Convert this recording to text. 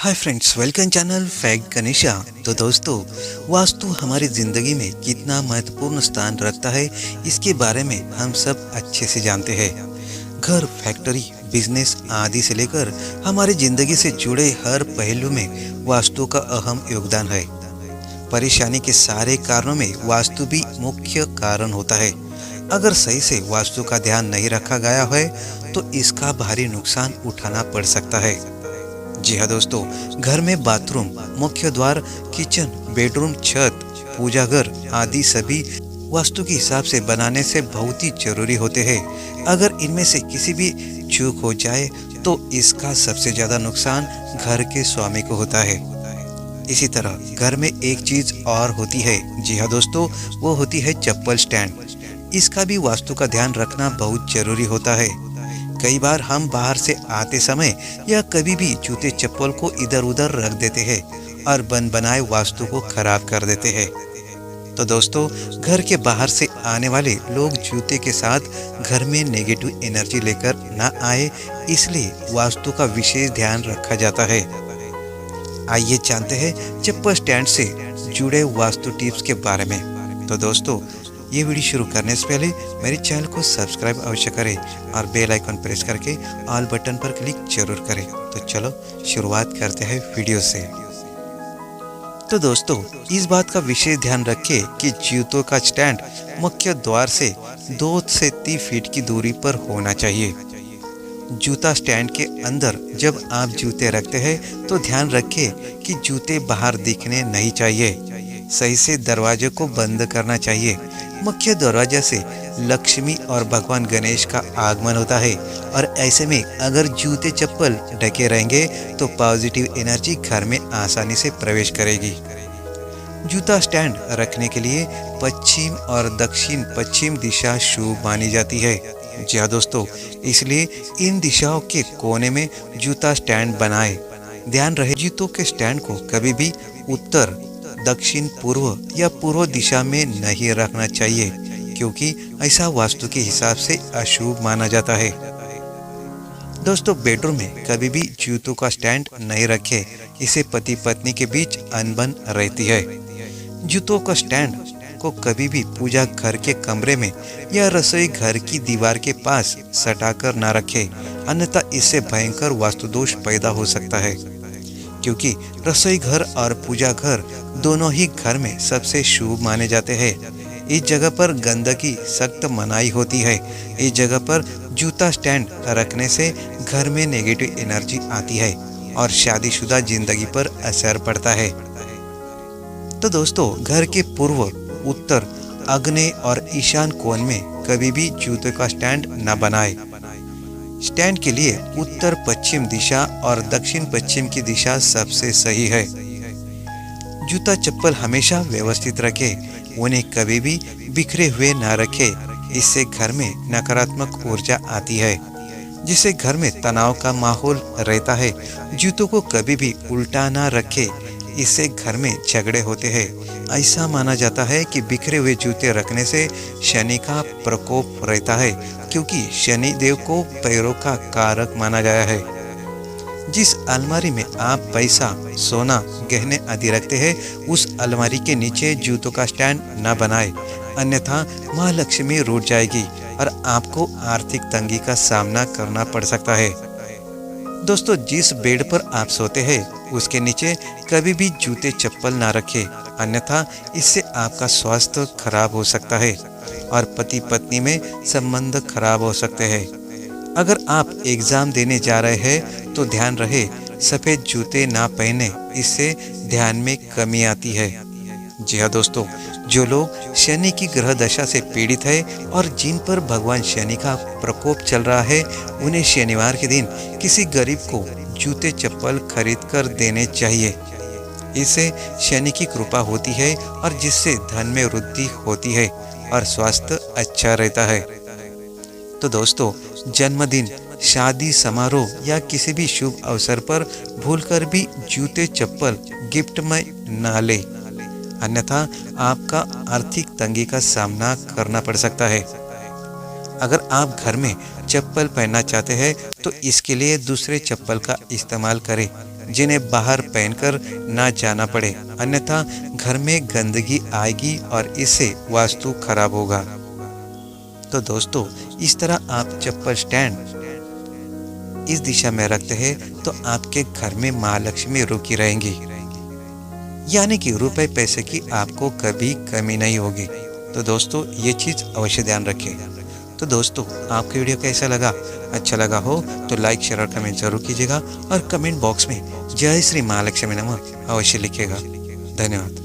Hi friends, welcome channel fact Ganesha. तो दोस्तों, वास्तु हमारी ज़िंदगी में कितना महत्वपूर्ण स्थान रखता है, इसके बारे में हम सब अच्छे से जानते हैं। घर, फैक्ट्री, बिजनेस आदि से लेकर हमारी ज़िंदगी से जुड़े हर पहलू में वास्तु का अहम योगदान है। परेशानी के सारे कारणों में वास्तु भी मुख्य कारण होता है। अगर सही से वास्तु का ध्यान नहीं रखा गया है तो इसका भारी नुकसान उठाना पड़ सकता है। जी हाँ दोस्तों, घर में बाथरूम, मुख्य द्वार, किचन, बेडरूम, छत, पूजा घर आदि सभी वास्तु के हिसाब से बनाने से बहुत ही जरूरी होते हैं। अगर इनमें से किसी भी चूक हो जाए तो इसका सबसे ज्यादा नुकसान घर के स्वामी को होता है। इसी तरह घर में एक चीज और होती है, जी हाँ दोस्तों, वो होती है चप्पल स्टैंड। इसका भी वास्तु का ध्यान रखना बहुत जरूरी होता है। कई बार हम बाहर से आते समय या कभी भी जूते चप्पल को इधर उधर रख देते हैं और बन बनाए वास्तु को खराब कर देते हैं। तो दोस्तों, घर के बाहर से आने वाले लोग जूते के साथ घर में नेगेटिव एनर्जी लेकर ना आए, इसलिए वास्तु का विशेष ध्यान रखा जाता है। आइए जानते हैं चप्पल स्टैंड से जुड़े वास्तु टिप्स के बारे में। तो दोस्तों, ये वीडियो शुरू करने से पहले मेरे चैनल को सब्सक्राइब अवश्य करें और बेल आइकन प्रेस करके ऑल बटन पर क्लिक जरूर करें। तो चलो शुरुआत करते हैं वीडियो से। तो दोस्तों, इस बात का विशेष ध्यान रखें कि जूतों का स्टैंड मुख्य द्वार से 2 से 3 फीट की दूरी पर होना चाहिए। जूता स्टैंड के अंदर जब आप जूते रखते हैं तो ध्यान रखें कि जूते बाहर दिखने नहीं चाहिए। सही से दरवाजे को बंद करना चाहिए। मुख्य दरवाजा से लक्ष्मी और भगवान गणेश का आगमन होता है और ऐसे में अगर जूते चप्पल ढके रहेंगे तो पॉजिटिव एनर्जी घर में आसानी से प्रवेश करेगी। जूता स्टैंड रखने के लिए पश्चिम और दक्षिण पश्चिम दिशा शुभ मानी जाती है। जी हाँ दोस्तों, इसलिए इन दिशाओं के कोने में जूता स्टैंड बनाएं। ध्यान रहे, जूतों के स्टैंड को कभी भी उत्तर, दक्षिण, पूर्व या पूर्व दिशा में नहीं रखना चाहिए, क्योंकि ऐसा वास्तु के हिसाब से अशुभ माना जाता है। दोस्तों, बेडरूम में कभी भी जूतों का स्टैंड नहीं रखें, इससे पति पत्नी के बीच अनबन रहती है। जूतों का स्टैंड को कभी भी पूजा घर के कमरे में या रसोई घर की दीवार के पास सटाकर ना रखें, अन्यथा इससे भयंकर वास्तु दोष पैदा हो सकता है। क्योंकि रसोई घर और पूजा घर दोनों ही घर में सबसे शुभ माने जाते हैं। इस जगह पर गंदगी सख्त मनाही होती है। इस जगह पर जूता स्टैंड रखने से घर में नेगेटिव एनर्जी आती है और शादीशुदा जिंदगी पर असर पड़ता है। तो दोस्तों, घर के पूर्व, उत्तर, आग्नेय और ईशान कोण में कभी भी जूते का स्टैंड न बनाए। स्टैंड के लिए उत्तर पश्चिम दिशा और दक्षिण पश्चिम की दिशा सबसे सही है। जूता चप्पल हमेशा व्यवस्थित रखें, उन्हें कभी भी बिखरे हुए न रखें। इससे घर में नकारात्मक ऊर्जा आती है, जिससे घर में तनाव का माहौल रहता है। जूतों को कभी भी उल्टा ना रखें, इससे घर में झगड़े होते हैं। ऐसा माना जाता है कि बिखरे हुए जूते रखने से शनि का प्रकोप रहता है, क्योंकि शनि देव को पैरों का कारक माना गया है। जिस अलमारी में आप पैसा, सोना, गहने आदि रखते हैं, उस अलमारी के नीचे जूतों का स्टैंड न बनाए, अन्यथा माँ लक्ष्मी रूठ जाएगी और आपको आर्थिक तंगी का सामना करना पड़ सकता है। दोस्तों, जिस बेड पर आप सोते हैं उसके नीचे कभी भी जूते चप्पल ना रखें, अन्यथा इससे आपका स्वास्थ्य खराब हो सकता है और पति पत्नी में संबंध खराब हो सकते हैं। अगर आप एग्जाम देने जा रहे हैं तो ध्यान रहे सफेद जूते ना पहने, इससे ध्यान में कमी आती है। जी हाँ दोस्तों, जो लोग शनि की ग्रह दशा से पीड़ित है और जिन पर भगवान शनि का प्रकोप चल रहा है, उन्हें शनिवार के दिन किसी गरीब को जूते चप्पल खरीद कर देने चाहिए। इससे शनि की कृपा होती है और जिससे धन में वृद्धि होती है और स्वास्थ्य अच्छा रहता है। तो दोस्तों, जन्मदिन, शादी समारोह या किसी भी शुभ अवसर पर भूलकर भी जूते चप्पल गिफ्ट में न ले, अन्यथा आपका आर्थिक तंगी का सामना करना पड़ सकता है। अगर आप घर में चप्पल पहनना चाहते हैं तो इसके लिए दूसरे चप्पल का इस्तेमाल करें, जिन्हें बाहर पहनकर ना जाना पड़े, अन्यथा घर में गंदगी आएगी और इससे वास्तु खराब होगा। तो दोस्तों, इस तरह आप चप्पल स्टैंड इस दिशा में रखते हैं तो आपके घर में महालक्ष्मी रुकी रहेंगी, यानी कि रुपए पैसे की आपको कभी कमी नहीं होगी। तो दोस्तों, ये चीज़ अवश्य ध्यान रखें। तो दोस्तों, आपको वीडियो कैसा लगा? अच्छा लगा हो तो लाइक, शेयर और कमेंट जरूर कीजिएगा और कमेंट बॉक्स में जय श्री महालक्ष्मी नमः अवश्य लिखिएगा। धन्यवाद।